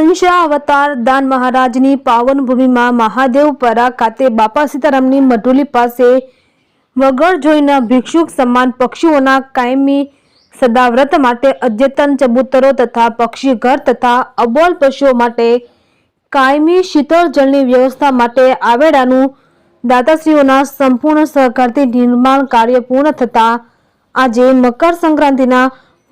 અંશા અવતાર દાન મહારાજની પાવન ભૂમિમાં મહાદેવપરા ખાતે બાપા સીતારામની મઢુલી પાસે વગર જોઈના ભિક્ષુક સમાન પક્ષીઓના કાયમી સદાવ્રત માટે અદ્યતન ચબૂતરો તથા પક્ષી ઘર તથા અબોલ પશુઓ માટે કાયમી શીતળ જળની વ્યવસ્થા માટે આવેડાનું દાતાશ્રીઓના સંપૂર્ણ સહકારથી નિર્માણ કાર્ય પૂર્ણ થતા આજે મકર સંક્રાંતિના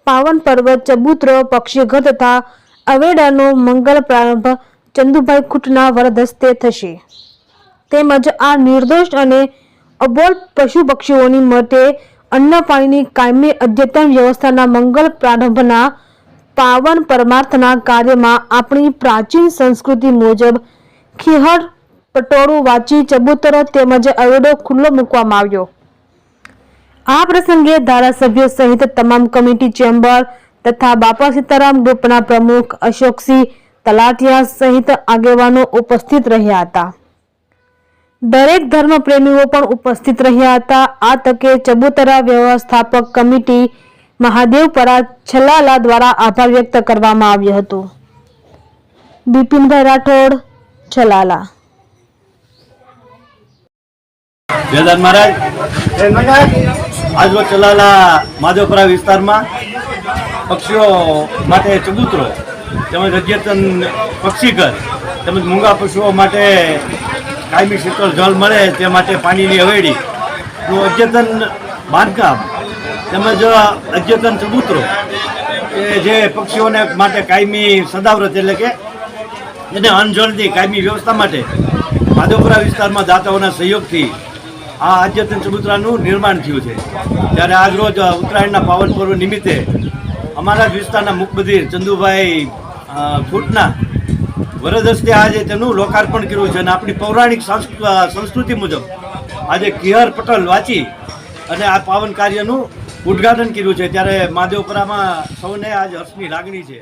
પાવન પર્વ ચબૂતરો પક્ષી ઘર તથા અવેડાનો મંગલ પ્રારંભ ચંદુભાઈ ખૂટના વરદ હસ્તે થશે તેમજ આ નિર્દોષ અને અબોલ પશુ પક્ષીઓની માટે અન્ન પાણીની કાયમી અદ્યતન વ્યવસ્થાના મંગલ પ્રારંભના પાવન પરમાર્થના કાર્યમાં આપણી પ્રાચીન સંસ્કૃતિ મુજબ ખીહર પટોળું વાંચી ચબૂતરો તેમજ અવેડો ખુલ્લો મૂકવામાં આવ્યો। આ પ્રસંગે ધારાસભ્યો સહિત તમામ કમિટી ચેમ્બર તથા બાપા સીતારામ ગ્રુપના પ્રમુખ અશોકસિંહ તલાટિયા સહિત આગેવાનો ઉપસ્થિત રહ્યા હતા। દરેક ધર્મ પ્રેમીઓ પણ ઉપસ્થિત રહ્યા હતા। આ તકે ચબૂતરા વ્યવસ્થાપક કમિટી મહાદેવપરા છલાલા દ્વારા આભાર વ્યક્ત કરવામાં આવ્યો હતો। બિપિનભાઈ રાઠોડ, છલાલા। વેદાંત મહારાજ આજરોજ છલાલા માધવપરા વિસ્તારમાં પક્ષીઓ માટે ચબૂતરો તેમજ અદ્યતન પક્ષી ઘર તેમજ મૂંગા પશુઓ માટે કાયમી શીતળ જળ મળે તે માટે પાણીની હવેડીનું અદ્યતન બાંધકામ તેમજ અદ્યતન ચબૂતરો કે જે પક્ષીઓને માટે કાયમી સદાવ્રત એટલે કે એને અનજળની કાયમી વ્યવસ્થા માટે માધવપુરા વિસ્તારમાં દાતાઓના સહયોગથી આ અદ્યતન ચબૂતરાનું નિર્માણ થયું છે। ત્યારે આજરોજ ઉત્તરાયણના પાવન પર્વ નિમિત્તે અમારા જ વિસ્તારના મુખબધિર ચંદુભાઈ ખૂટના વરદ હસ્તે આજે તેનું લોકાર્પણ કર્યું છે અને આપણી પૌરાણિક સંસ્કૃતિ મુજબ આજે ખીહર પટોળ વાંચી અને આ પાવન કાર્યનું ઉદ્ઘાટન કર્યું છે। ત્યારે માધવપુરામાં સૌને આજ હર્ષની લાગણી છે।